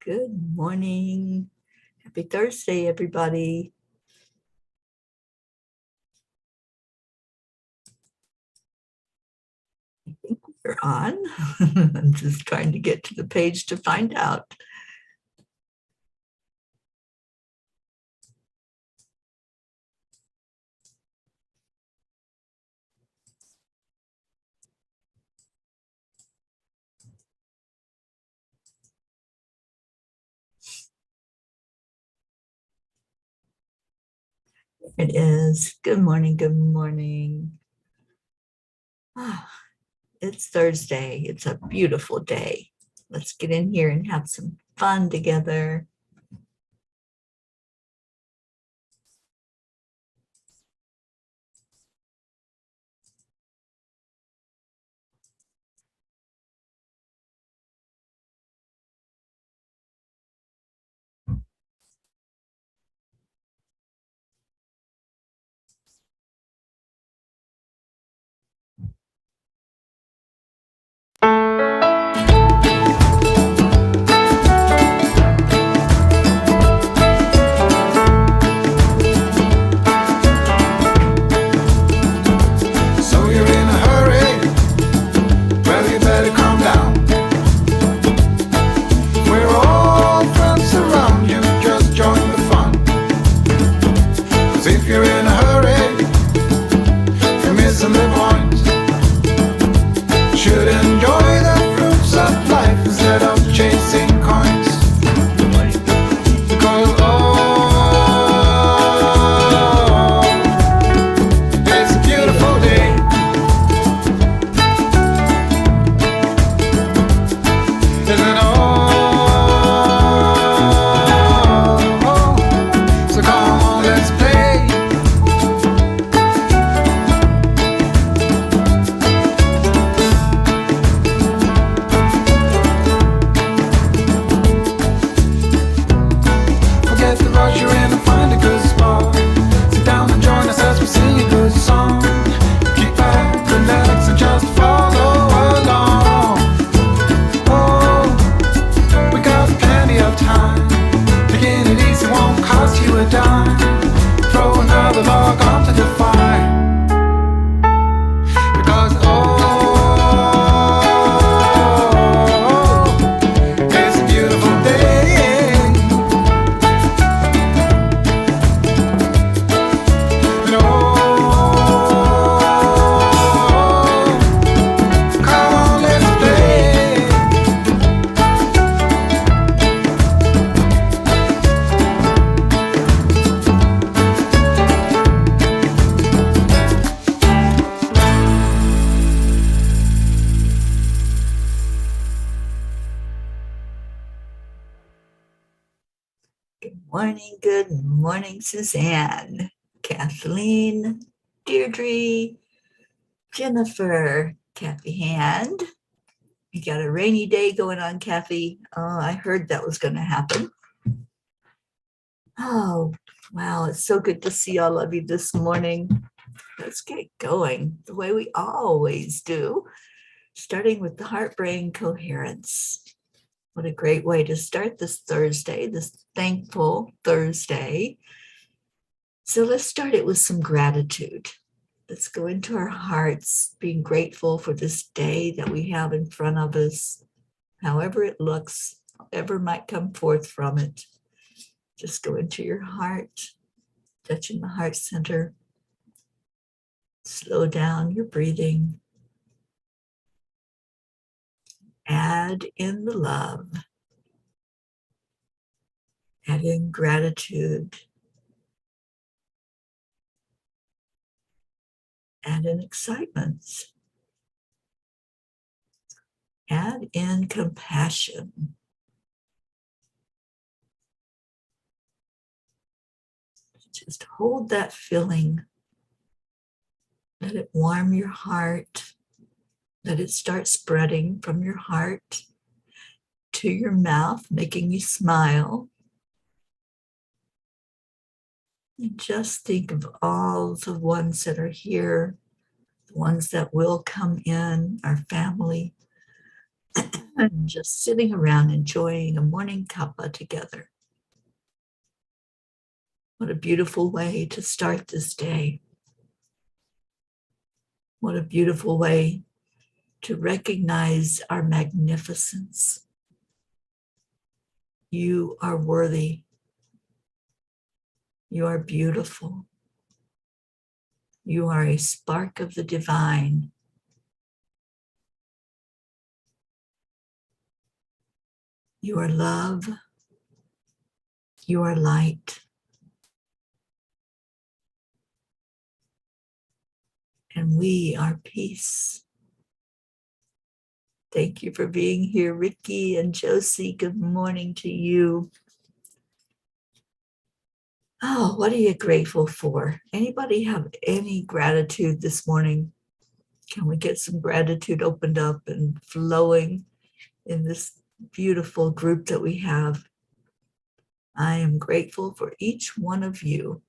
Good morning. Happy Thursday, everybody. I think we're on. I'm just trying to get to the page to find out. It is. Good morning. Good morning. It's Thursday. It's a beautiful day. Let's get in here and have some fun together. Good morning, Suzanne, Kathleen, Deirdre, Jennifer, Kathy Hand. You got a rainy day going on, Kathy. Oh, I heard that was going to happen. Oh, wow. It's so good to see all of you this morning. Let's get going the way we always do, starting with the heart-brain coherence. What a great way to start this Thursday, this thankful Thursday. So let's start it with some gratitude. Let's go into our hearts, being grateful for this day that we have in front of us, however it looks, whatever might come forth from it. Just go into your heart, touching the heart center. Slow down your breathing. Add in the love. Add in gratitude. Add in excitement. Add in compassion. Just hold that feeling. Let it warm your heart. Let it start spreading from your heart to your mouth, making you smile. And just think of all the ones that are here, the ones that will come in, our family, and just sitting around enjoying a morning cuppa together. What a beautiful way to start this day. What a beautiful way to recognize our magnificence. You are worthy. You are beautiful. You are a spark of the divine. You are love. You are light. And we are peace. Thank you for being here, Ricky and Josie. Good morning to you. Oh, what are you grateful for? Anybody have any gratitude this morning? Can we get some gratitude opened up and flowing in this beautiful group that we have? I am grateful for each one of you.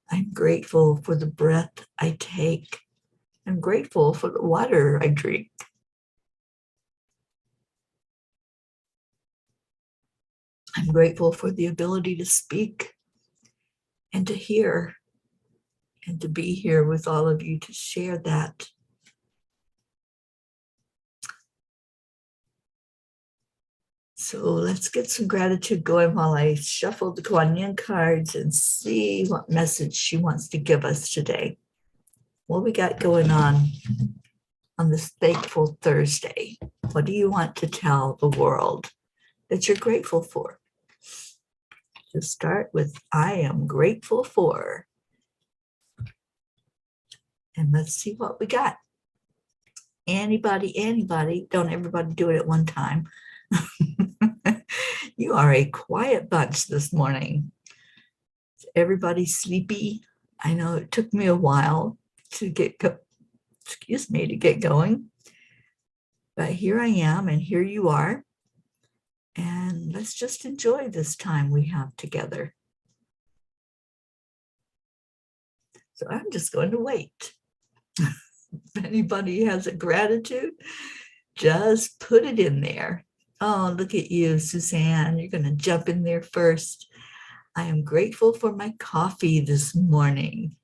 I'm grateful for the breath I take. I'm grateful for the water I drink. I'm grateful for the ability to speak and to hear and to be here with all of you to share that. So let's get some gratitude going while I shuffle the Kuan Yin cards and see what message she wants to give us today. What we got going on this thankful Thursday? What do you want to tell the world that you're grateful for? To start with, I am grateful for. And let's see what we got. Anybody, don't everybody do it at one time. You are a quiet bunch this morning. Everybody's sleepy. I know it took me a while to get going. But here I am, and here you are. And let's just enjoy this time we have together. So I'm just going to wait. If anybody has a gratitude, just put it in there. Oh, look at you, Suzanne. You're going to jump in there first. I am grateful for my coffee this morning.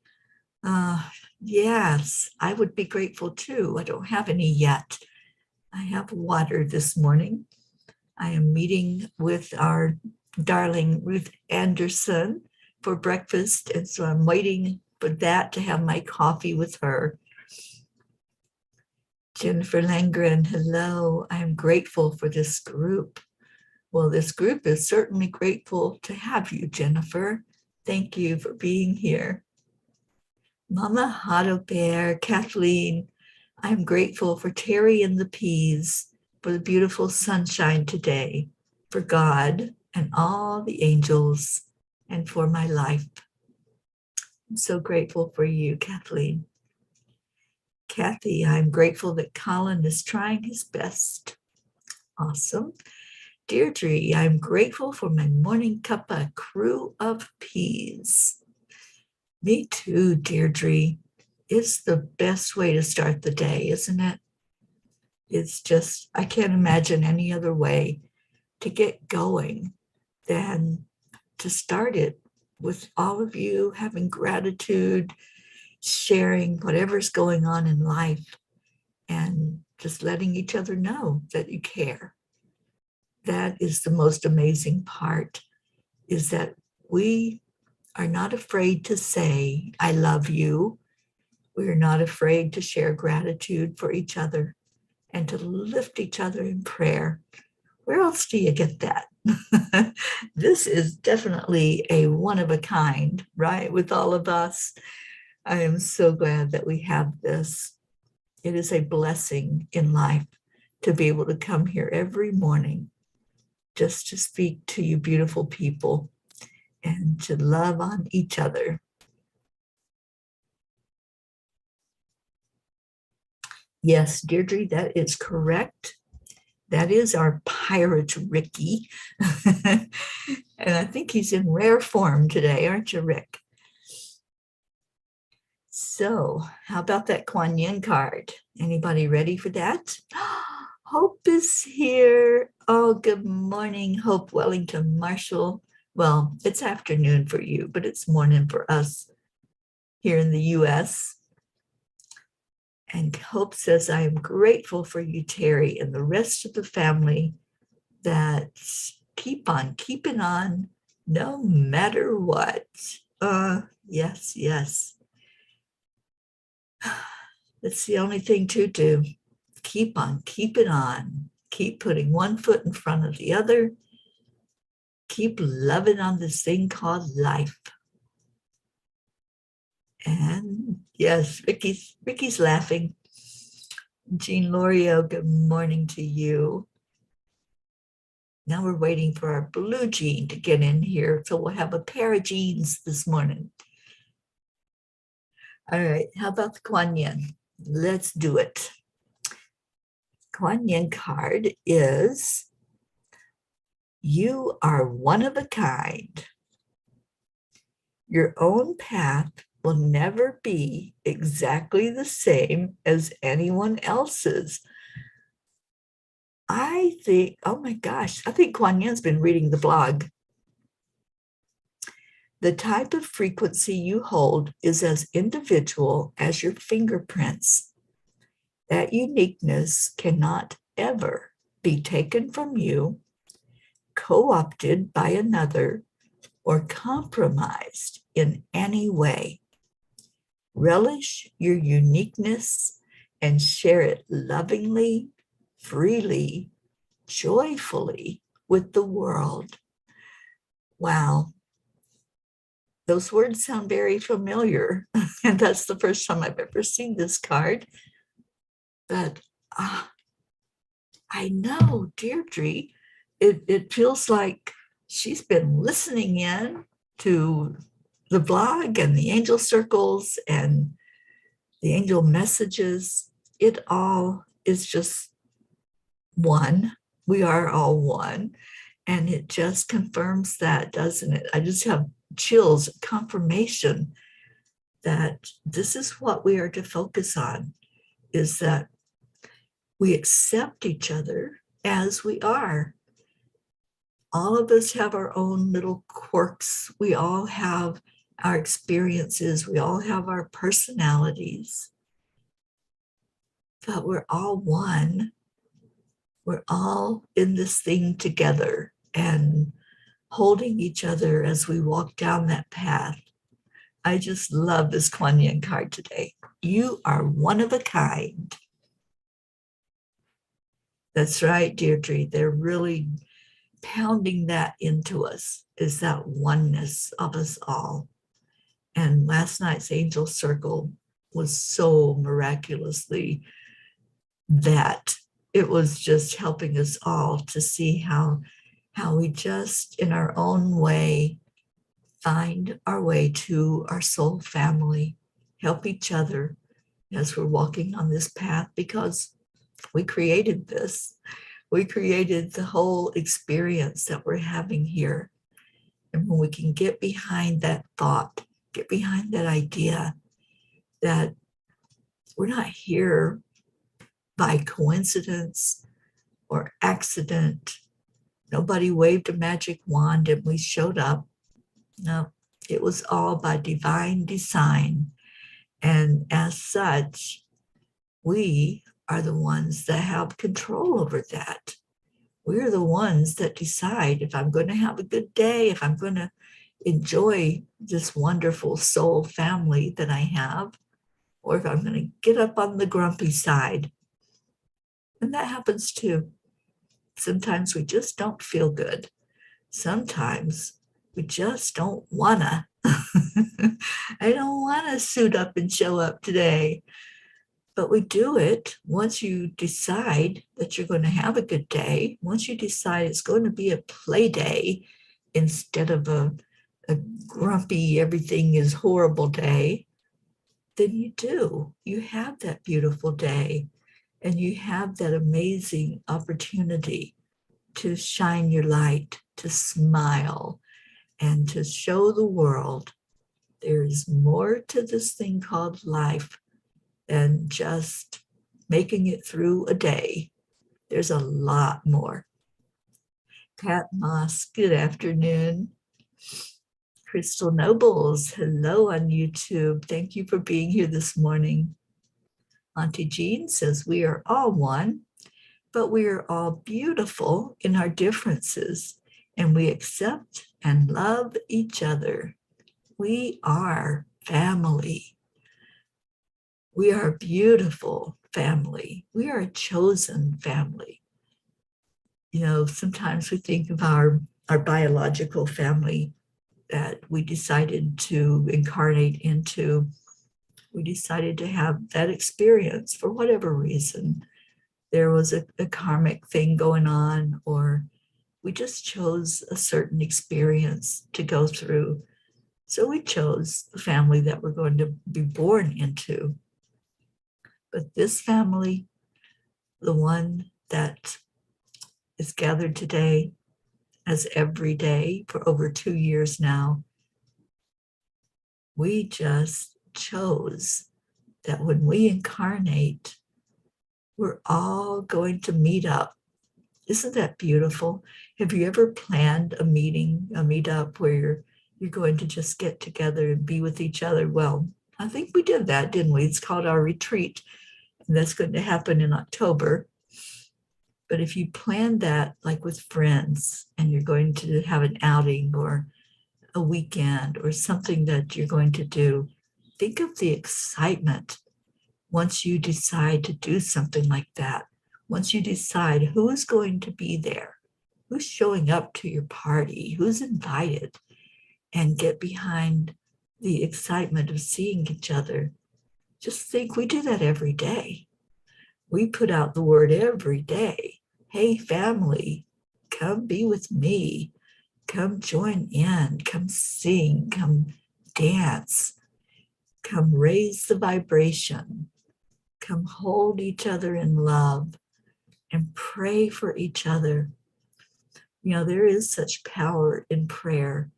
Yes, I would be grateful too. I don't have any yet. I have water this morning. I am meeting with our darling Ruth Anderson for breakfast, and so I'm waiting for that to have my coffee with her. Jennifer Langren, hello. I am grateful for this group. Well, this group is certainly grateful to have you, Jennifer. Thank you for being here. Mama Hado Bear, Kathleen, I'm grateful for Teri and the peas, for the beautiful sunshine today, for God and all the angels, and for my life. I'm so grateful for you, Kathleen. Kathy, I'm grateful that Colin is trying his best. Awesome. Deirdre, I'm grateful for my Morning Cuppa crew of peas. Me too, Deirdre. It's the best way to start the day, isn't it? It's just, I can't imagine any other way to get going than to start it with all of you having gratitude, sharing whatever's going on in life, and just letting each other know that you care. That is the most amazing part, is that we are not afraid to say, I love you. We are not afraid to share gratitude for each other and to lift each other in prayer. Where else do you get that? This is definitely a one of a kind, right? With all of us. I am so glad that we have this. It is a blessing in life to be able to come here every morning just to speak to you beautiful people and to love on each other. Yes, Deirdre, that is correct. That is our pirate Ricky. And I think he's in rare form today, aren't you, Rick? So how about that Kuan Yin card? Anybody ready for that? Hope is here. Oh, good morning, Hope Wellington Marshall. Well, it's afternoon for you, but it's morning for us here in the U.S. And Hope says, I am grateful for you, Teri, and the rest of the family that keep on keeping on no matter what. Yes, yes. That's the only thing to do. Keep on keeping on. Keep putting one foot in front of the other. Keep loving on this thing called life. And yes, Ricky's laughing. Jean Lorio, good morning to you. Now we're waiting for our blue Jean to get in here, so we'll have a pair of jeans this morning. All right, how about the Kuan Yin? Let's do it. Kuan Yin card is, you are one of a kind. Your own path will never be exactly the same as anyone else's. I think, oh my gosh, I think Kuan Yin's been reading the blog. The type of frequency you hold is as individual as your fingerprints. That uniqueness cannot ever be taken from you, co-opted by another, or compromised in any way. Relish your uniqueness and share it lovingly, freely, joyfully with the world. Wow. Those words sound very familiar, and that's the first time I've ever seen this card. But I know Deirdre, it feels like she's been listening in to the blog and the angel circles and the angel messages. It all is just one. We are all one. And it just confirms that, doesn't it? I just have chills, confirmation that this is what we are to focus on, is that we accept each other as we are. All of us have our own little quirks. We all have our experiences. We all have our personalities. But we're all one. We're all in this thing together and holding each other as we walk down that path. I just love this Kuan Yin card today. You are one of a kind. That's right, Deirdre. They're really pounding that into us, is that oneness of us all. And last night's angel circle was so miraculously that. It was just helping us all to see how we just, in our own way, find our way to our soul family, help each other as we're walking on this path, because we created this. We created the whole experience that we're having here. And when we can get behind that thought, get behind that idea that we're not here by coincidence or accident. Nobody waved a magic wand and we showed up. No, it was all by divine design. And as such, we are the ones that have control over that. We're the ones that decide if I'm going to have a good day, if I'm going to enjoy this wonderful soul family that I have, or if I'm going to get up on the grumpy side. And that happens too. Sometimes we just don't feel good. Sometimes we just don't wanna. I don't wanna suit up and show up today. But we do it once you decide that you're going to have a good day. Once you decide it's going to be a play day instead of a grumpy, everything is horrible day, then you do. You have that beautiful day. And you have that amazing opportunity to shine your light, to smile, and to show the world there's more to this thing called life than just making it through a day. there's a lot more. Pat Moss, good afternoon. Crystal Nobles, hello on YouTube. Thank you for being here this morning. Auntie Jean says we are all one, but we are all beautiful in our differences, and we accept and love each other. We are family. We are a beautiful family. We are a chosen family. You know, sometimes we think of our biological family that we decided to incarnate into. We decided to have that experience for whatever reason. There was a karmic thing going on, or we just chose a certain experience to go through. So we chose the family that we're going to be born into. But this family, the one that is gathered today, as every day for over 2 years now, we just chose that when we incarnate, we're all going to meet up. Isn't that beautiful? Have you ever planned a meetup where you're going to just get together and be with each other? Well, I think we did that, didn't we? It's called our retreat, and that's going to happen in October. But if you plan that like with friends and you're going to have an outing or a weekend or something that you're going to do, think of the excitement once you decide to do something like that. Once you decide who's going to be there, who's showing up to your party, who's invited, and get behind the excitement of seeing each other. Just think, we do that every day. We put out the word every day. Hey, family, come be with me. Come join in. Come sing. Come dance. Come raise the vibration. Come hold each other in love and pray for each other. You know, there is such power in prayer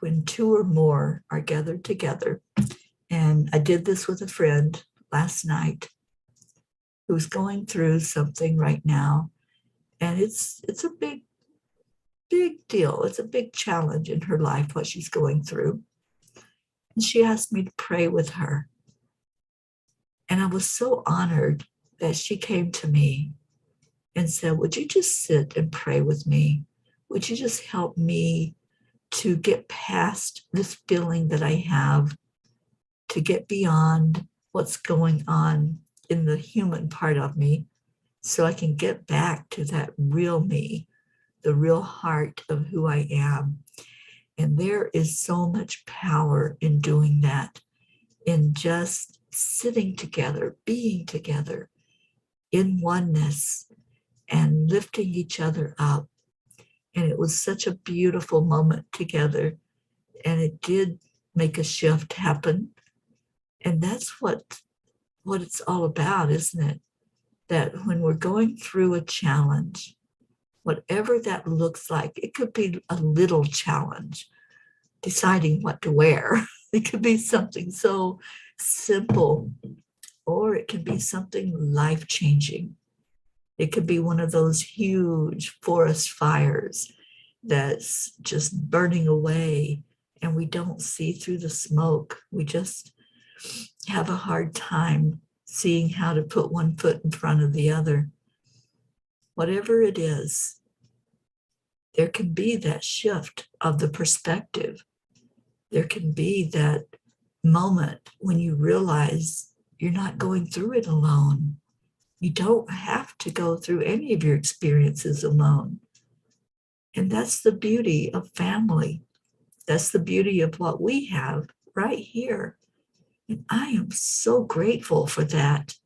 when two or more are gathered together. And I did this with a friend last night who's going through something right now. And it's a big deal. It's a big challenge in her life, what she's going through. And she asked me to pray with her. And I was so honored that she came to me and said, would you just sit and pray with me? Would you just help me to get past this feeling that I have, to get beyond what's going on in the human part of me, so I can get back to that real me, the real heart of who I am. And there is so much power in doing that, in just sitting together, being together in oneness and lifting each other up. And it was such a beautiful moment together. And it did make a shift happen. And that's what it's all about, isn't it? That when we're going through a challenge, whatever that looks like, it could be a little challenge, deciding what to wear. It could be something so simple, or it could be something life-changing. It could be one of those huge forest fires that's just burning away and we don't see through the smoke. We just have a hard time seeing how to put one foot in front of the other. Whatever it is, there can be that shift of the perspective. There can be that moment when you realize you're not going through it alone. You don't have to go through any of your experiences alone. And that's the beauty of family. That's the beauty of what we have right here. And I am so grateful for that.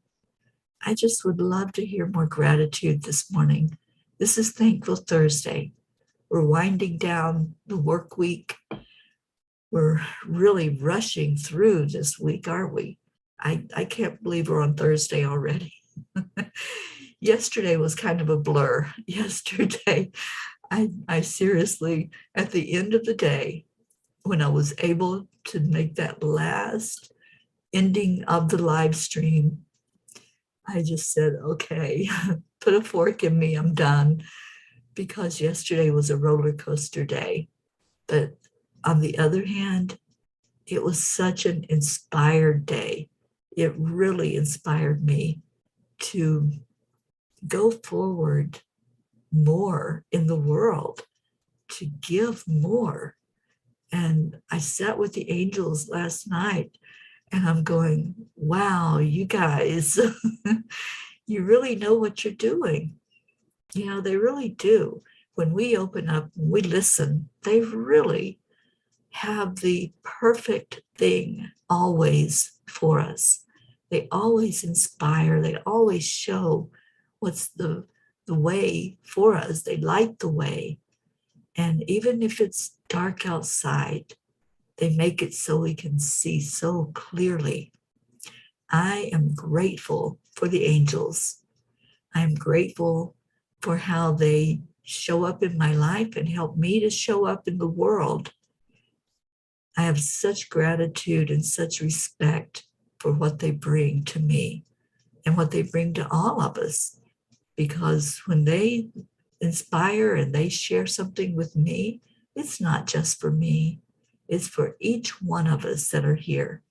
I just would love to hear more gratitude this morning. This is Thankful Thursday. We're winding down the work week. We're really rushing through this week, aren't we? I can't believe we're on Thursday already. Yesterday was kind of a blur. Yesterday, I seriously, at the end of the day, when I was able to make that last ending of the live stream, I just said, okay, put a fork in me, I'm done. Because yesterday was a roller coaster day. But on the other hand, it was such an inspired day. It really inspired me to go forward more in the world, to give more. And I sat with the angels last night and I'm going, wow, you guys, you really know what you're doing. You know, they really do. When we open up, when we listen, they really have the perfect thing always for us. They always inspire, they always show what's the way for us. They light the way. And even if it's dark outside, they make it so we can see so clearly. I am grateful for the angels. I'm grateful for how they show up in my life and help me to show up in the world. I have such gratitude and such respect for what they bring to me and what they bring to all of us. Because when they inspire and they share something with me, it's not just for me, it's for each one of us that are here.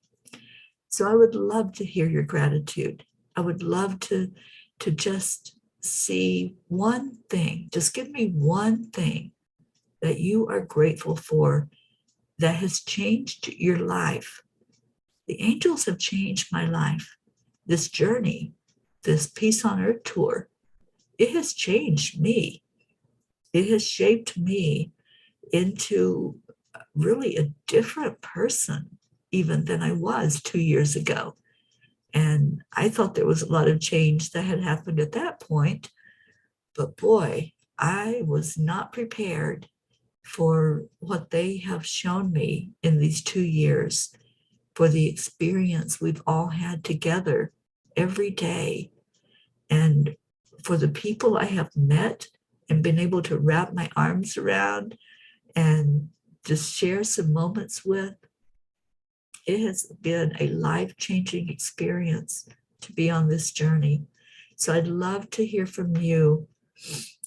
So I would love to hear your gratitude. I would love to just see one thing, just give me one thing that you are grateful for that has changed your life. The angels have changed my life. This journey, this Peace on Earth tour, it has changed me. It has shaped me into really a different person even than I was 2 years ago. And I thought there was a lot of change that had happened at that point. But boy, I was not prepared for what they have shown me in these 2 years, for the experience we've all had together every day, and for the people I have met and been able to wrap my arms around and just share some moments with. It has been a life-changing experience to be on this journey. So I'd love to hear from you.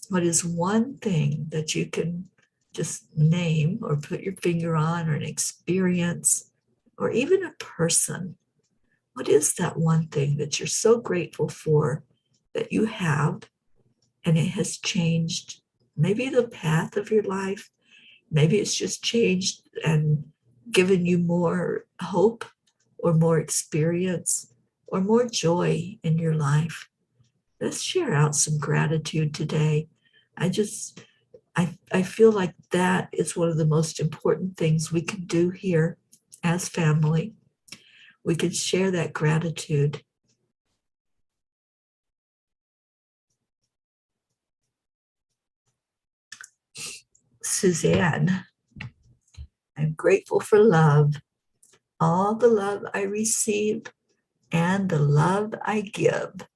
What is one thing that you can just name or put your finger on, or an experience, or even a person? What is that one thing that you're so grateful for that you have, and it has changed maybe the path of your life? Maybe it's just changed and given you more hope or more experience or more joy in your life. Let's share out some gratitude today. I feel like that is one of the most important things we can do here as family. We can share that gratitude. Suzanne, I'm grateful for love, all the love I receive and the love I give.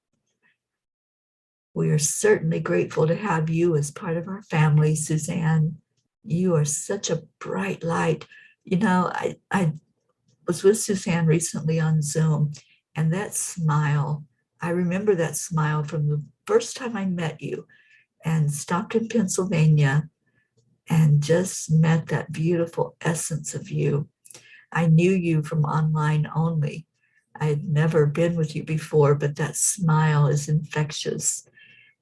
We are certainly grateful to have you as part of our family, Suzanne. You are such a bright light. You know, I was with Suzanne recently on Zoom, and that smile, I remember that smile from the first time I met you and stopped in Pennsylvania and just met that beautiful essence of you. I knew you from online only. I had never been with you before, but that smile is infectious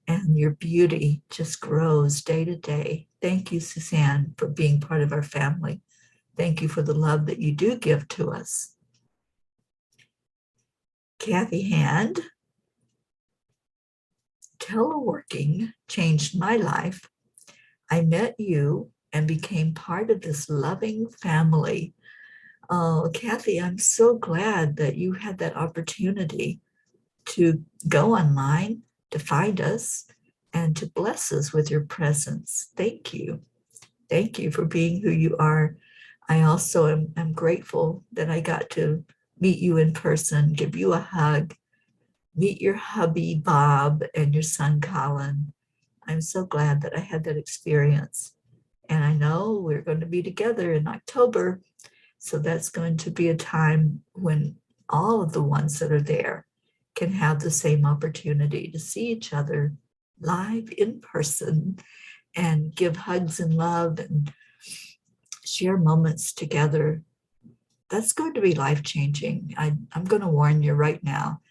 and your beauty just grows day to day. Thank you, Suzanne, for being part of our family. Thank you for the love that you do give to us. Kathy Hand, teleworking changed my life. I met you and became part of this loving family. Oh, Kathy, I'm so glad that you had that opportunity to go online, to find us, and to bless us with your presence. Thank you. Thank you for being who you are. I also am grateful that I got to meet you in person, give you a hug, meet your hubby, Bob, and your son, Colin. I'm so glad that I had that experience. And I know we're going to be together in October. So that's going to be a time when all of the ones that are there can have the same opportunity to see each other live in person and give hugs and love and share moments together. That's going to be life-changing. I'm going to warn you right now.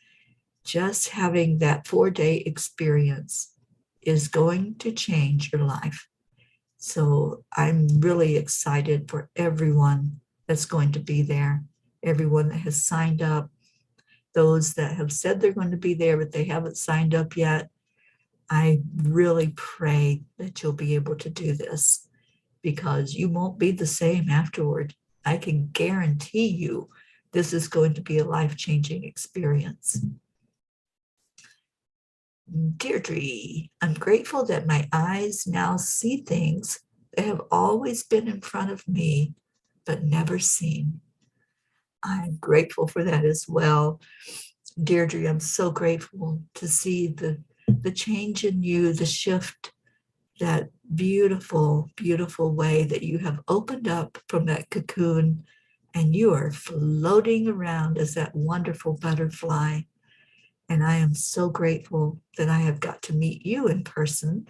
Just having that 4-day experience is going to change your life. So I'm really excited for everyone that's going to be there, everyone that has signed up, those that have said they're going to be there, but they haven't signed up yet. I really pray that you'll be able to do this, because you won't be the same afterward. I can guarantee you this is going to be a life-changing experience. Deirdre, I'm grateful that my eyes now see things that have always been in front of me, but never seen. I'm grateful for that as well. Deirdre, I'm so grateful to see the change in you, the shift, that beautiful, beautiful way that you have opened up from that cocoon and you are floating around as that wonderful butterfly. And I am so grateful that I have got to meet you in person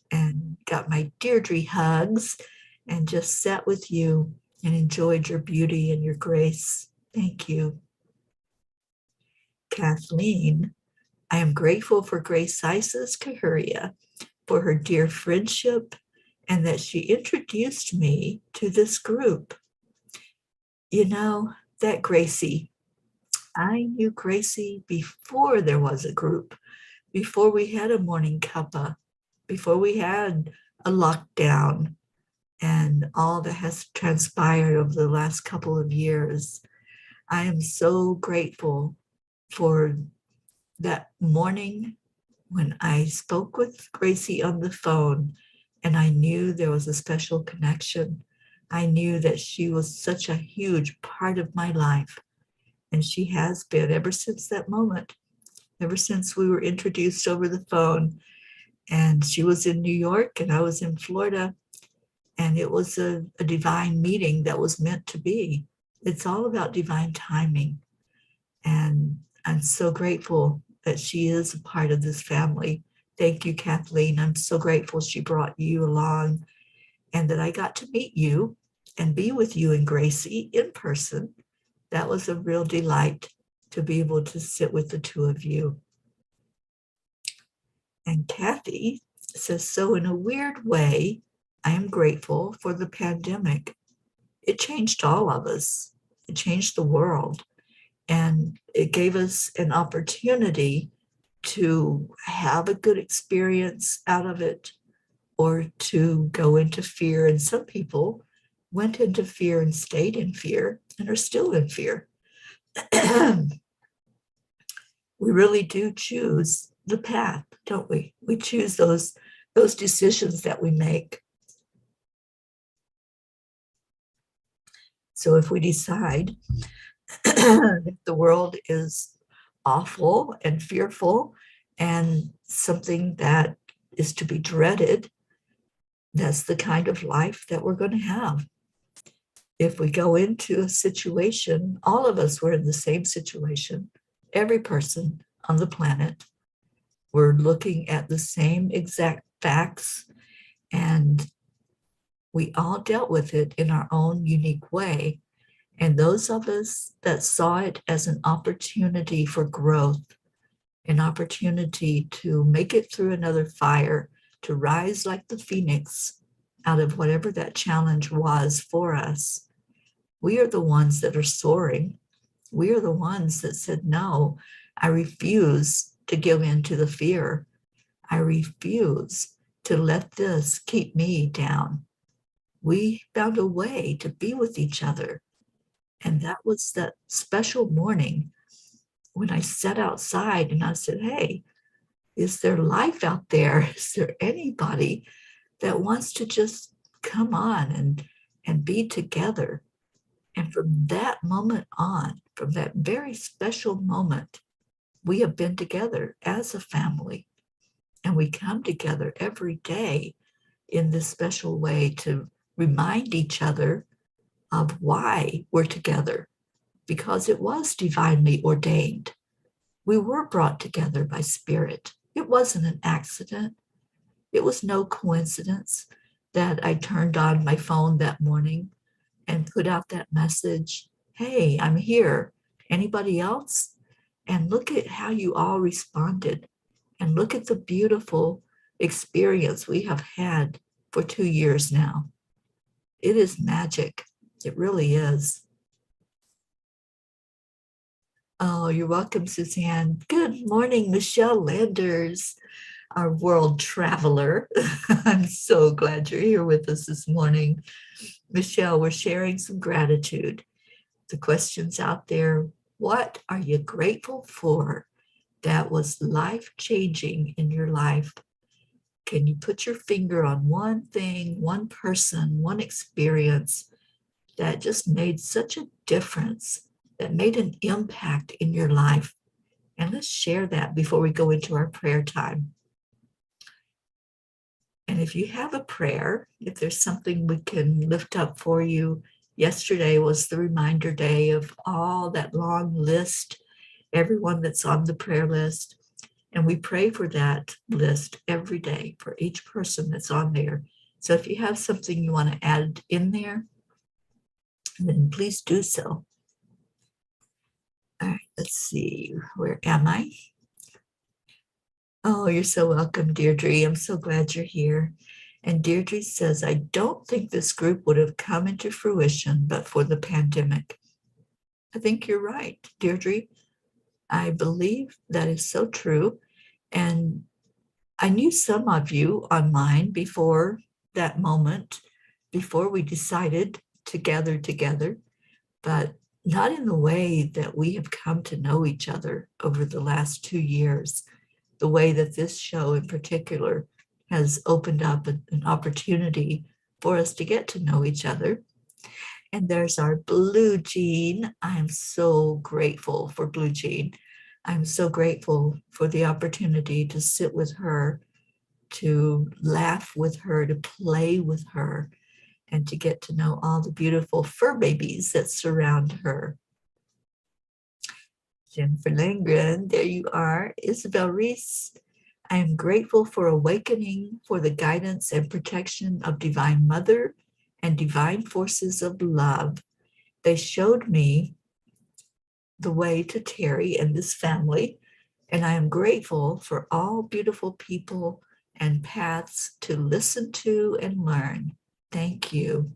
and got my Deirdre hugs and just sat with you and enjoyed your beauty and your grace. Thank you. Kathleen, I am grateful for Grace Isis Kahuria, for her dear friendship, and that she introduced me to this group. You know, that Gracie, I knew Gracie before there was a group, before we had a Morning Cuppa, before we had a lockdown and all that has transpired over the last couple of years. I am so grateful for that morning when I spoke with Gracie on the phone and I knew there was a special connection. I knew that she was such a huge part of my life. And she has been ever since that moment, ever since we were introduced over the phone. And she was in New York and I was in Florida. And it was a divine meeting that was meant to be. It's all about divine timing. And I'm so grateful that she is a part of this family. Thank you, Kathleen. I'm so grateful she brought you along and that I got to meet you and be with you and Gracie in person. That was a real delight to be able to sit with the two of you. And Kathy says, so in a weird way, I am grateful for the pandemic. It changed all of us. It changed the world. And it gave us an opportunity to have a good experience out of it or to go into fear. And some people went into fear and stayed in fear and are still in fear. We really do choose the path, don't we? We choose those decisions that we make. So if we decide that the world is awful and fearful and something that is to be dreaded, that's the kind of life that we're going to have. If we go into a situation, all of us were in the same situation, every person on the planet, we're looking at the same exact facts, and we all dealt with it in our own unique way. And those of us that saw it as an opportunity for growth, an opportunity to make it through another fire, to rise like the phoenix out of whatever that challenge was for us, we are the ones that are soaring. We are the ones that said, no, I refuse to give in to the fear. I refuse to let this keep me down. We found a way to be with each other. And that was that special morning when I sat outside and I said, hey, is there life out there? Is there anybody that wants to just come on and be together? And from that moment on, from that very special moment, we have been together as a family. And we come together every day in this special way to remind each other of why we're together, because it was divinely ordained. We were brought together by spirit. It wasn't an accident. It was no coincidence that I turned on my phone that morning and put out that message, hey, I'm here. Anybody else? And look at how you all responded. And look at the beautiful experience we have had for 2 years now. It is magic. It really is. Oh, you're welcome, Suzanne. Good morning, Michelle Landers, our world traveler. I'm so glad you're here with us this morning. Michelle, we're sharing some gratitude. The question's out there. What are you grateful for that was life-changing in your life? Can you put your finger on one thing, one person, one experience that just made such a difference, that made an impact in your life? And let's share that before we go into our prayer time. And if you have a prayer, if there's something we can lift up for you, yesterday was the reminder day of all that long list, everyone that's on the prayer list. And we pray for that list every day for each person that's on there. So if you have something you want to add in there, then please do so. All right, let's see, where am I? Oh, you're so welcome, Deirdre. I'm so glad you're here. And Deirdre says, I don't think this group would have come into fruition but for the pandemic. I think you're right, Deirdre. I believe that is so true. And I knew some of you online before that moment, before we decided to gather together, but not in the way that we have come to know each other over the last 2 years, the way that this show in particular has opened up an opportunity for us to get to know each other. And there's our Blue Jean. I am so grateful for Blue Jean. I'm so grateful for the opportunity to sit with her, to laugh with her, to play with her, and to get to know all the beautiful fur babies that surround her. Jennifer Langren, there you are. Isabel Reese, I am grateful for awakening, for the guidance and protection of Divine Mother and divine forces of love. They showed me the way to Teri and this family, and I am grateful for all beautiful people and paths to listen to and learn. Thank you.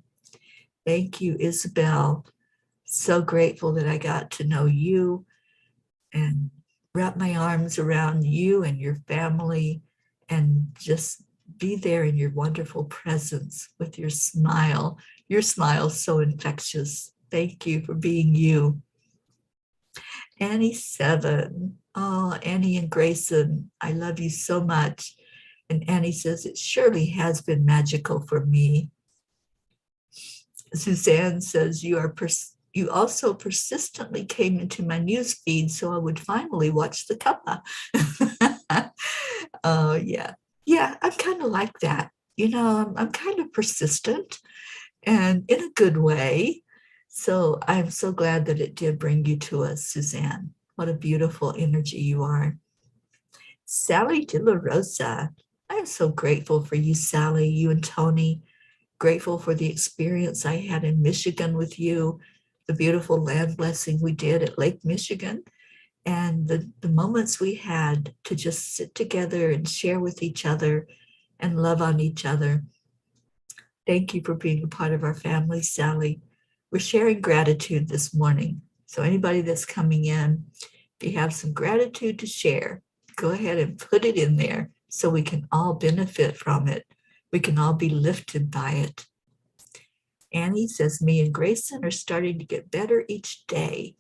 Thank you, Isabel. So grateful that I got to know you and wrap my arms around you and your family and just be there in your wonderful presence with your smile. Your smile is so infectious. Thank you for being you. Annie 7. Oh, Annie and Grayson, I love you so much. And Annie says, it surely has been magical for me. Suzanne says, you also persistently came into my news feed so I would finally watch the Cuppa. Oh, yeah. Yeah, I'm kind of like that. You know, I'm kind of persistent and in a good way. So I'm so glad that it did bring you to us, Suzanne. What a beautiful energy you are. Sally De La Rosa, I am so grateful for you, Sally, you and Tony. Grateful for the experience I had in Michigan with you, the beautiful land blessing we did at Lake Michigan, and the moments we had to just sit together and share with each other and love on each other. Thank you for being a part of our family, Sally. We're sharing gratitude this morning. So anybody that's coming in, if you have some gratitude to share, go ahead and put it in there so we can all benefit from it. We can all be lifted by it. Annie says, me and Grayson are starting to get better each day.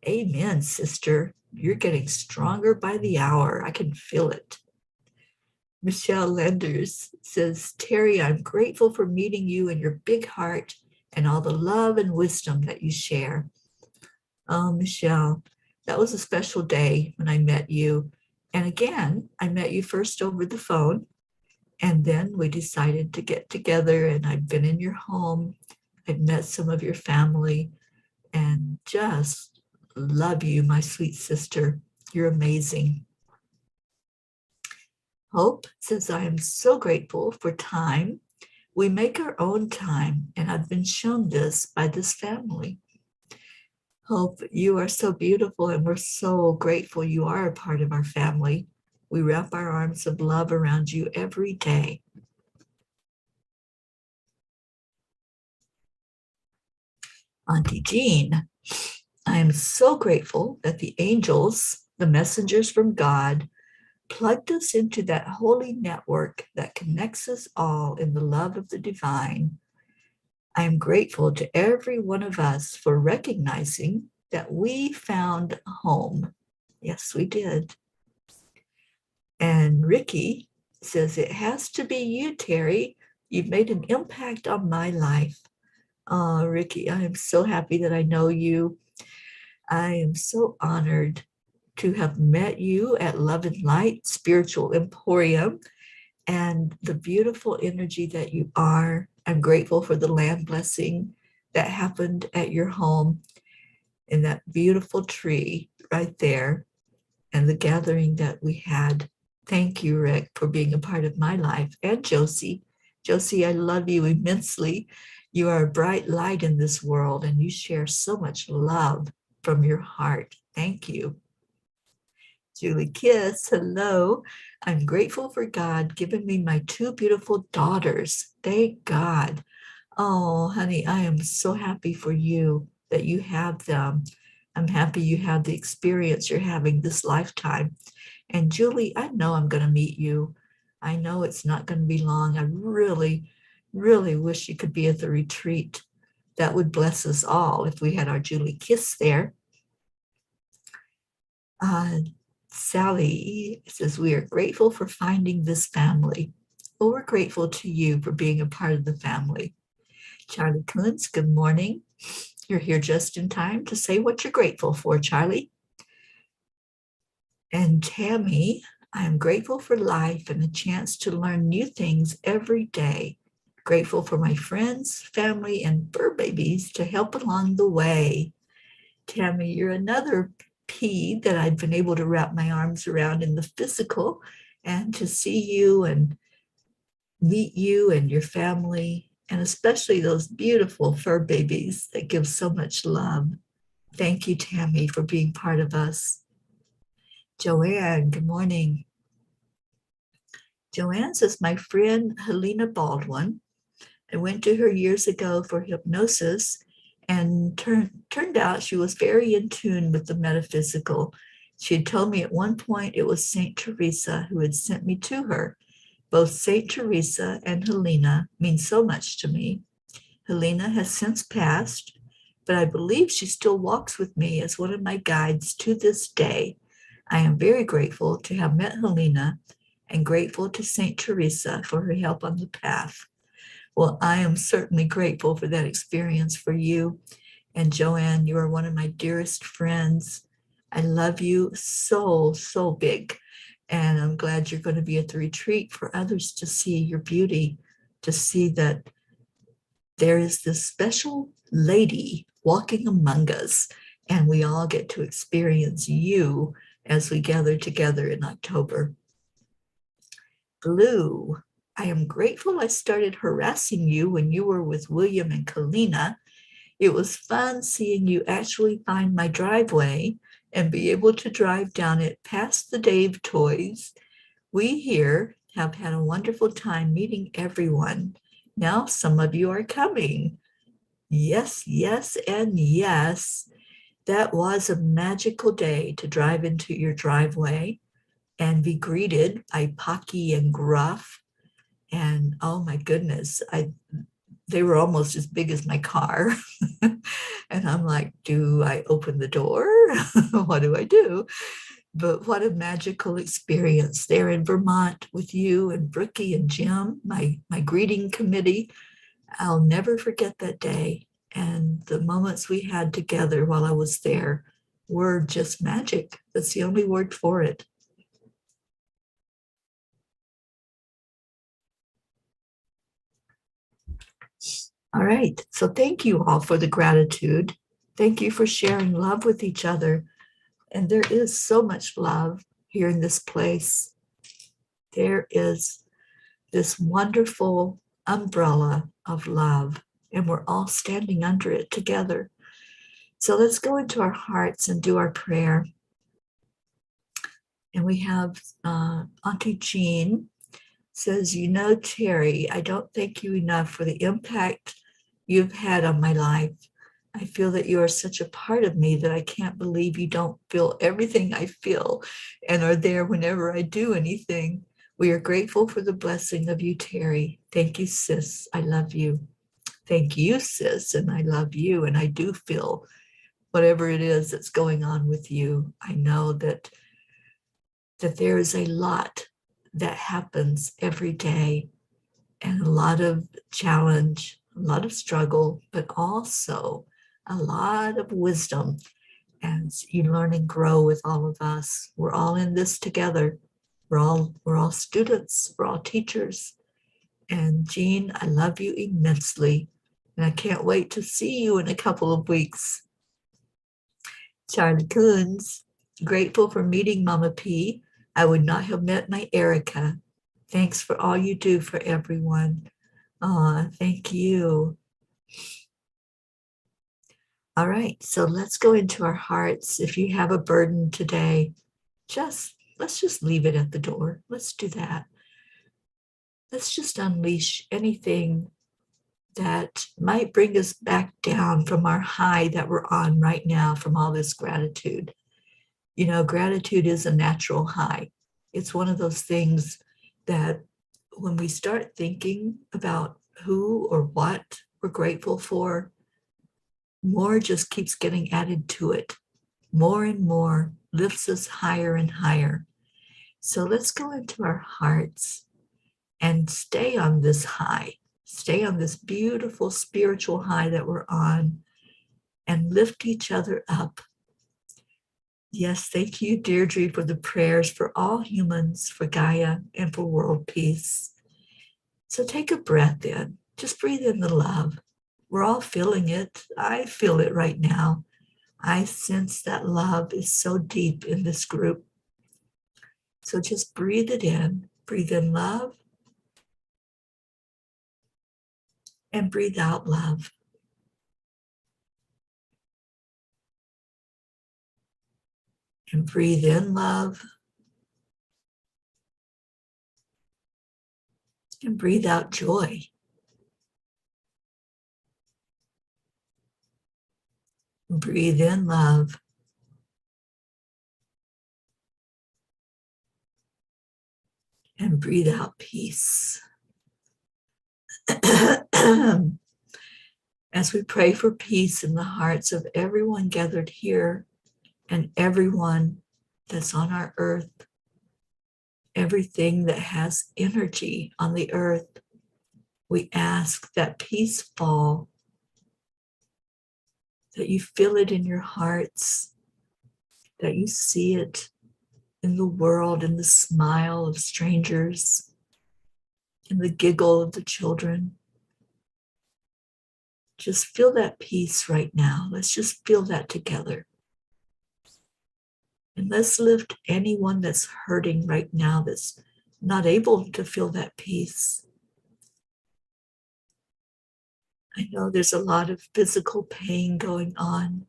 Amen, sister. You're getting stronger by the hour. I can feel it. Michelle Lenders says, Teri, I'm grateful for meeting you and your big heart and all the love and wisdom that you share. Oh, Michelle, that was a special day when I met you. And again, I met you first over the phone. And then we decided to get together, and I've been in your home. I've met some of your family and just love you, my sweet sister. You're amazing. Hope says, I am so grateful for time. We make our own time, and I've been shown this by this family. Hope, you are so beautiful, and we're so grateful you are a part of our family. We wrap our arms of love around you every day. Auntie Jean, I am so grateful that the angels, the messengers from God, plugged us into that holy network that connects us all in the love of the divine. I am grateful to every one of us for recognizing that we found home. Yes, we did. And Ricky says, it has to be you, Teri. You've made an impact on my life. Oh, Ricky, I am so happy that I know you. I am so honored to have met you at Love and Light Spiritual Emporium and the beautiful energy that you are. I'm grateful for the land blessing that happened at your home and that beautiful tree right there and the gathering that we had. Thank you, Rick, for being a part of my life. And Josie. Josie, I love you immensely. You are a bright light in this world and you share so much love from your heart. Thank you. Julie Kiss, hello. I'm grateful for God giving me my two beautiful daughters. Thank God. Oh, honey, I am so happy for you that you have them. I'm happy you have the experience you're having this lifetime. And Julie, I know I'm going to meet you. I know it's not going to be long. I really, really wish you could be at the retreat. That would bless us all if we had our Julie Kiss there. Sally says, we are grateful for finding this family. Well, we're grateful to you for being a part of the family. Charlie Kuntz, good morning. You're here just in time to say what you're grateful for, Charlie. And Tammy, I am grateful for life and the chance to learn new things every day. Grateful for my friends, family, and fur babies to help along the way. Tammy, you're another P that I've been able to wrap my arms around in the physical, and to see you and meet you and your family, and especially those beautiful fur babies that give so much love. Thank you, Tammy, for being part of us. Joanne, good morning. Joanne says, my friend Helena Baldwin, I went to her years ago for hypnosis and turned out she was very in tune with the metaphysical. She had told me at one point it was Saint Teresa who had sent me to her. Both Saint Teresa and Helena mean so much to me. Helena has since passed, but I believe she still walks with me as one of my guides to this day. I am very grateful to have met Helena and grateful to Saint Teresa for her help on the path. Well, I am certainly grateful for that experience for you. And Joanne, you are one of my dearest friends. I love you so, so big. And I'm glad you're going to be at the retreat for others to see your beauty, to see that there is this special lady walking among us, and we all get to experience you as we gather together in October. Blue, I am grateful I started harassing you when you were with William and Kalina. It was fun seeing you actually find my driveway and be able to drive down it past the Dave toys. We here have had a wonderful time meeting everyone. Now some of you are coming. Yes, yes, and yes. That was a magical day to drive into your driveway and be greeted by Pocky and Gruff. And oh my goodness, they were almost as big as my car. And I'm like, do I open the door? What do I do? But what a magical experience there in Vermont with you and Brookie and Jim, my greeting committee. I'll never forget that day. And the moments we had together while I was there were just magic. That's the only word for it. All right. So thank you all for the gratitude. Thank you for sharing love with each other. And there is so much love here in this place. There is this wonderful umbrella of love, and we're all standing under it together. So let's go into our hearts and do our prayer. And we have Auntie Jean says, Teri, I don't thank you enough for the impact you've had on my life. I feel that you are such a part of me that I can't believe you don't feel everything I feel and are there whenever I do anything. We are grateful for the blessing of you, Teri. Thank you, sis. I love you. Thank you, sis. And I love you. And I do feel whatever it is that's going on with you. I know that there is a lot that happens every day, and a lot of challenge, a lot of struggle, but also a lot of wisdom as you learn and grow with all of us. We're all in this together. We're all students, we're all teachers. And Jean, I love you immensely, and I can't wait to see you in a couple of weeks. Charlie Coons, grateful for meeting Mama P. I would not have met my Erica. Thanks for all you do for everyone. Thank you. All right, so let's go into our hearts. If you have a burden today, let's just leave it at the door. Let's do that. Let's just unleash anything that might bring us back down from our high that we're on right now from all this gratitude. Gratitude is a natural high. It's one of those things that when we start thinking about who or what we're grateful for, more just keeps getting added to it. More and more lifts us higher and higher. So let's go into our hearts and stay on this high. Stay on this beautiful spiritual high that we're on and lift each other up. Yes, thank you, Deirdre, for the prayers for all humans, for Gaia, and for world peace. So take a breath in. Just breathe in the love. We're all feeling it. I feel it right now. I sense that love is so deep in this group. So just breathe it in. Breathe in love. And breathe out love. And breathe in love. And breathe out joy. And breathe in love. And breathe out peace. As we pray for peace in the hearts of everyone gathered here and everyone that's on our earth, everything that has energy on the earth, we ask that peace fall, that you feel it in your hearts, that you see it in the world, in the smile of strangers, in the giggle of the children. Just feel that peace right now. Let's just feel that together. And let's lift anyone that's hurting right now, that's not able to feel that peace. I know there's a lot of physical pain going on.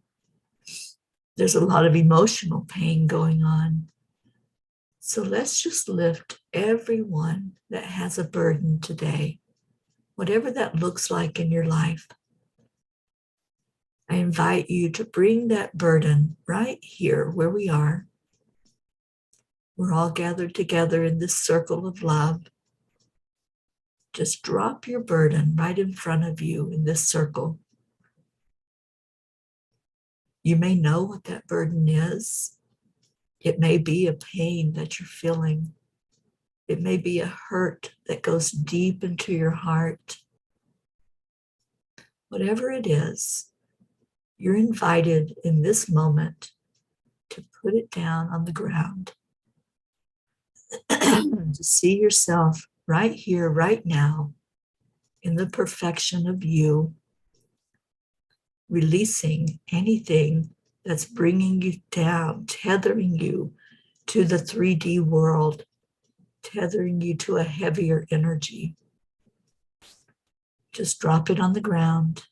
There's a lot of emotional pain going on. So let's just lift everyone that has a burden today, whatever that looks like in your life. I invite you to bring that burden right here where we are. We're all gathered together in this circle of love. Just drop your burden right in front of you in this circle. You may know what that burden is. It may be a pain that you're feeling. It may be a hurt that goes deep into your heart. Whatever it is, you're invited in this moment to put it down on the ground. To see yourself right here, right now, in the perfection of you, releasing anything that's bringing you down, tethering you to the 3D world, tethering you to a heavier energy. Just drop it on the ground.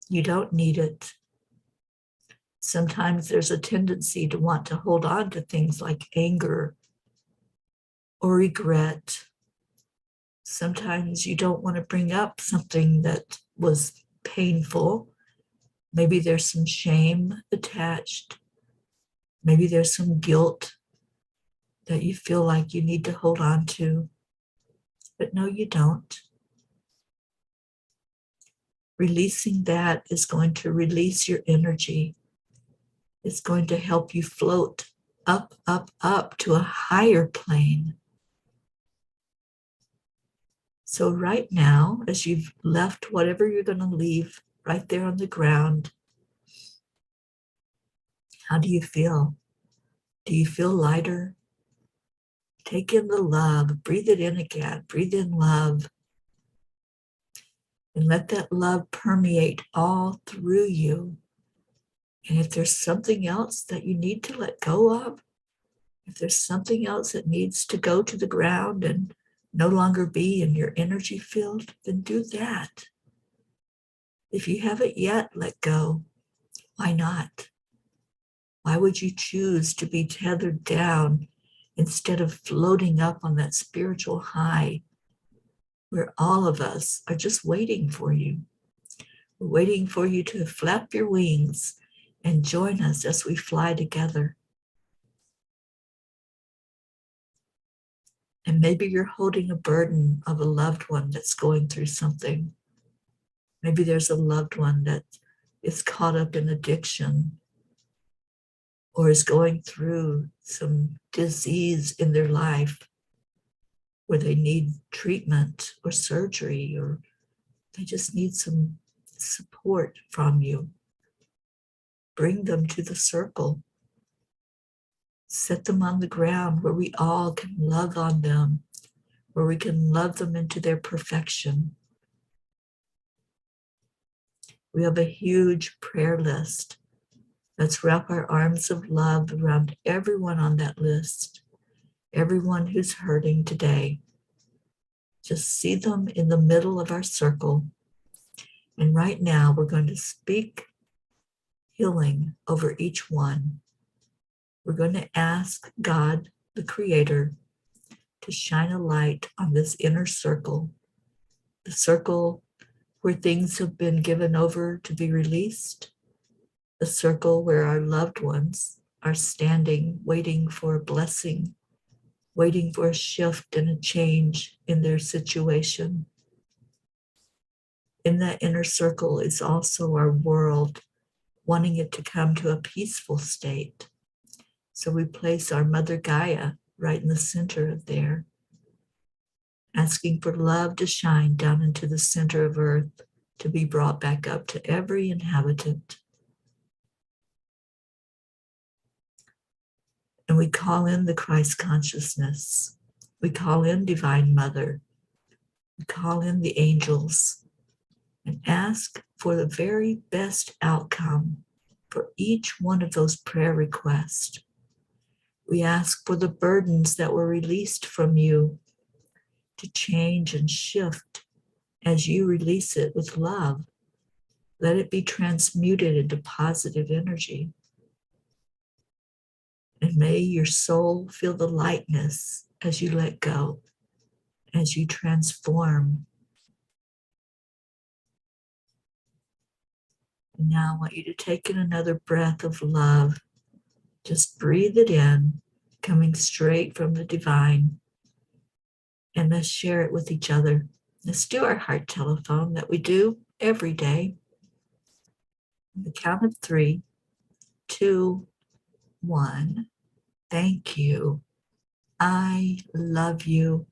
You don't need it. Sometimes there's a tendency to want to hold on to things like anger or regret. Sometimes you don't want to bring up something that was painful. Maybe there's some shame attached. Maybe there's some guilt that you feel like you need to hold on to. But no, you don't. Releasing that is going to release your energy. It's going to help you float up, up, up to a higher plane. So right now, as you've left whatever you're going to leave right there on the ground, how do you feel? Do you feel lighter? Take in the love, breathe it in again, breathe in love. And let that love permeate all through you. And if there's something else that you need to let go of, if there's something else that needs to go to the ground and no longer be in your energy field, then do that. If you haven't yet let go, why not? Why would you choose to be tethered down instead of floating up on that spiritual high where all of us are just waiting for you? We're waiting for you to flap your wings and join us as we fly together. And maybe you're holding a burden of a loved one that's going through something. Maybe there's a loved one that is caught up in addiction or is going through some disease in their life where they need treatment or surgery, or they just need some support from you. Bring them to the circle. Set them on the ground where we all can love on them, where we can love them into their perfection. We have a huge prayer list. Let's wrap our arms of love around everyone on that list, everyone who's hurting today. Just see them in the middle of our circle. And right now, we're going to speak healing over each one. We're going to ask God, the Creator, to shine a light on this inner circle, the circle where things have been given over to be released, the circle where our loved ones are standing, waiting for a blessing, waiting for a shift and a change in their situation. In that inner circle is also our world, wanting it to come to a peaceful state. So we place our Mother Gaia right in the center of there, asking for love to shine down into the center of Earth, to be brought back up to every inhabitant. And we call in the Christ consciousness. We call in Divine Mother. We call in the angels and ask for the very best outcome for each one of those prayer requests. We ask for the burdens that were released from you to change and shift as you release it with love. Let it be transmuted into positive energy. And may your soul feel the lightness as you let go, as you transform. And now I want you to take in another breath of love. Just breathe it in, coming straight from the divine. And let's share it with each other. Let's do our heart telephone that we do every day. On the count of 3, 2, 1. Thank you. I love you.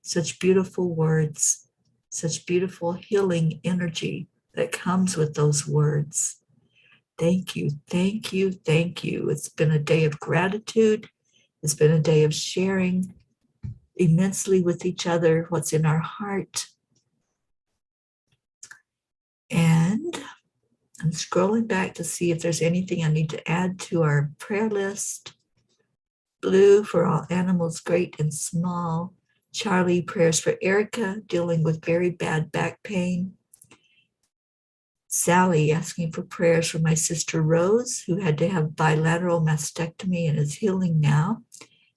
Such beautiful words, such beautiful healing energy that comes with those words. Thank you, thank you, thank you. It's been a day of gratitude. It's been a day of sharing immensely with each other what's in our heart. And I'm scrolling back to see if there's anything I need to add to our prayer list. Blue for all animals, great and small. Charlie, prayers for Erica, dealing with very bad back pain. Sally, asking for prayers for my sister Rose, who had to have bilateral mastectomy and is healing now.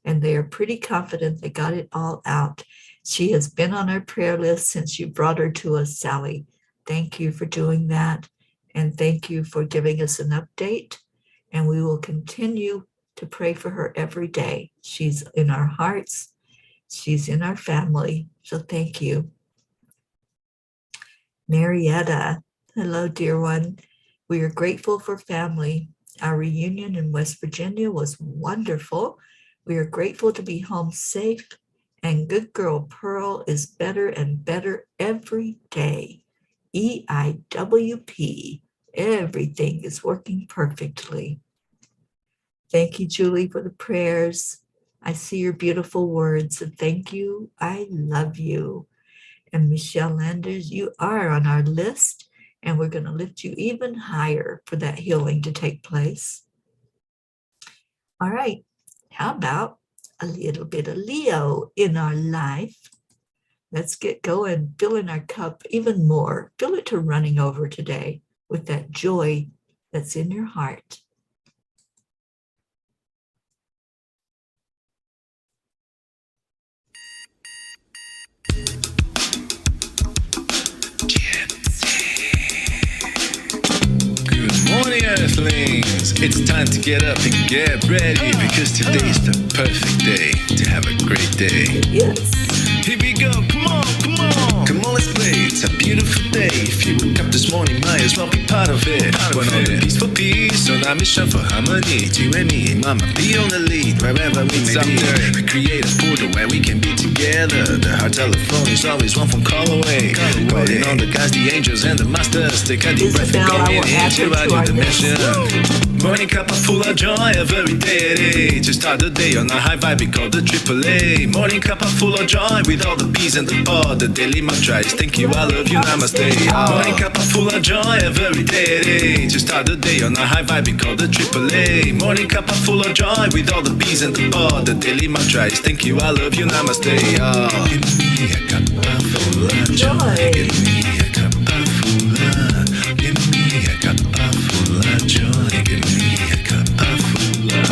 And they are pretty confident they got it all out. She has been on our prayer list since you brought her to us, Sally. Thank you for doing that. And thank you for giving us an update. And we will continue to pray for her every day. She's in our hearts. She's in our family. So thank you. Marietta, hello, dear one. We are grateful for family. Our reunion in West Virginia was wonderful. We are grateful to be home safe, and good girl Pearl is better and better every day. EIWP, everything is working perfectly. Thank you, Julie, for the prayers. I see your beautiful words, and thank you. I love you. And Michelle Landers, you are on our list, and we're going to lift you even higher for that healing to take place. All right. How about a little bit of Leo in our life? Let's get going, filling our cup even more. Fill it to running over today with that joy that's in your heart. Morning, Earthlings! It's time to get up and get ready because today's the perfect day to have a great day. Yes. Here we go, come on, come on! Come on, let's play, it's a beautiful day. If you woke up this morning, might as well be part of it. We're on a peaceful peace, on our mission for harmony. You and me, mama, be on the lead, wherever we may be. We create a portal where we can be together. The heart telephone is always one phone call away. Calling on the guys, the angels, and the masters. Take a deep breath and go into our new dimension. Morning Cuppa Fulla Joy, every day at 8. To start the day on a high vibe, we call the AAA. Morning Cuppa Fulla Joy, with all the P's and the pod. The daily mantra is thank you, I love you, namaste. Morning Cuppa Fulla Joy, every day at 8. To start the day on a high vibe, we call the AAA. Morning Cuppa Fulla Joy, with all the P's and the pod. The daily mantra is thank you, I love you, namaste. Give me a cuppa full of joy. Give me a cuppa fulla. Give me a cuppa full of joy. Give me a cuppa full of.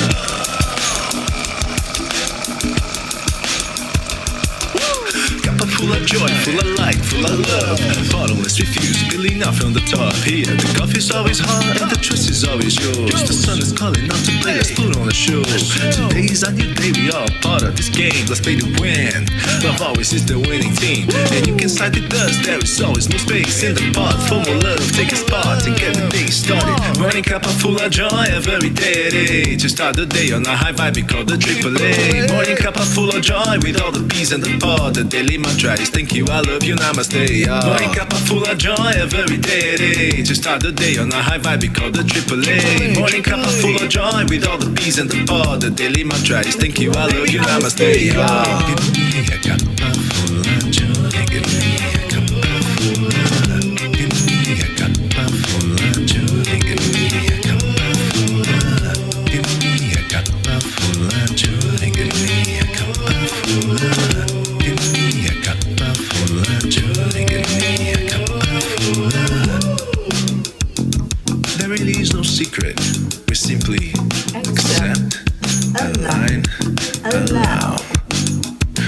Cuppa full of joy, full of light, full of love. Bottomless refuse, spilling out from the top. Here, the coffee's always hot and the choice is always yours. The sun is calling out to play, let's put on a show. Today's a new day, we all part of this game. Let's play to win. Love always is the winning team. And you can side with us, there is always no space in the pot. For more love, take a spot and get the day started. Morning Cuppa Fulla Joy, every day at 8. To start the day on a high vibe, we call the AAA. Morning Cuppa Fulla Joy, with all the P's and the pod. The daily mantra is thank you, I love you, namaste. Morning Cuppa Fulla Joy, every day at 8. To start the day on a high vibe, we call the AAA. Morning Cuppa Fulla Joy, with all the P's and the pod. The daily mantra is thank you, I love you, namaste. Give me a cuppa full of joy. Give me a cuppa full of. Give me a cuppa full of joy. Give me a cuppa full of. Give me a cuppa full of joy. Give me a cuppa full of. Give me a cuppa full of joy. Give me a cuppa full of. There really is no secret. We simply accept, align, allow.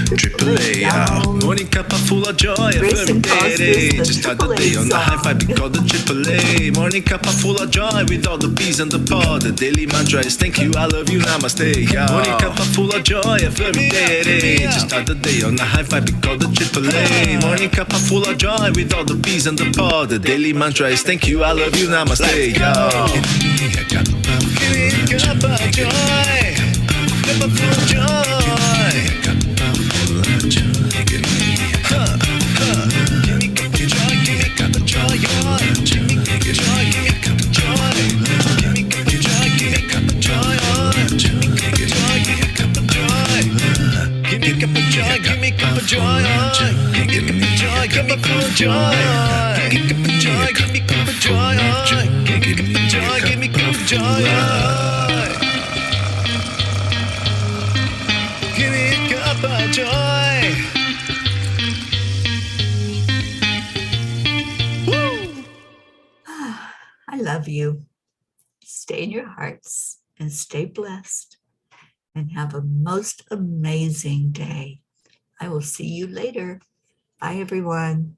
AAA, Morning Cuppa Fulla Joy, every day at 8. To start the day on the high vibe, we call the AAA. Morning Cuppa Fulla Joy, with all the P's and the pod. The daily mantra is thank you, I love you, namaste. Morning Cuppa Fulla Joy, every day at 8. To start the day on the high vibe, we call the AAA. Morning Cuppa Fulla Joy, with all the P's and the pod. The daily mantra is thank you, I love you, namaste. Give me a cuppa full of joy. Cuppa full of joy. Cuppa full of joy. Give me a cuppa full of. Give me cuppa joy. Give me cuppa joy. Give me cuppa joy. Give me cuppa joy. Give me cuppa joy. Give me cuppa joy. Give me cuppa joy. Give me cuppa joy. Give me cuppa joy. Give me cuppa joy. Give me cuppa joy. Cuppa full of joy. Give me cuppa joy. Give me cuppa joy. Joy. Give me a cup of joy. Woo! I love you. Stay in your hearts and stay blessed and have a most amazing day. I will see you later. Bye, everyone.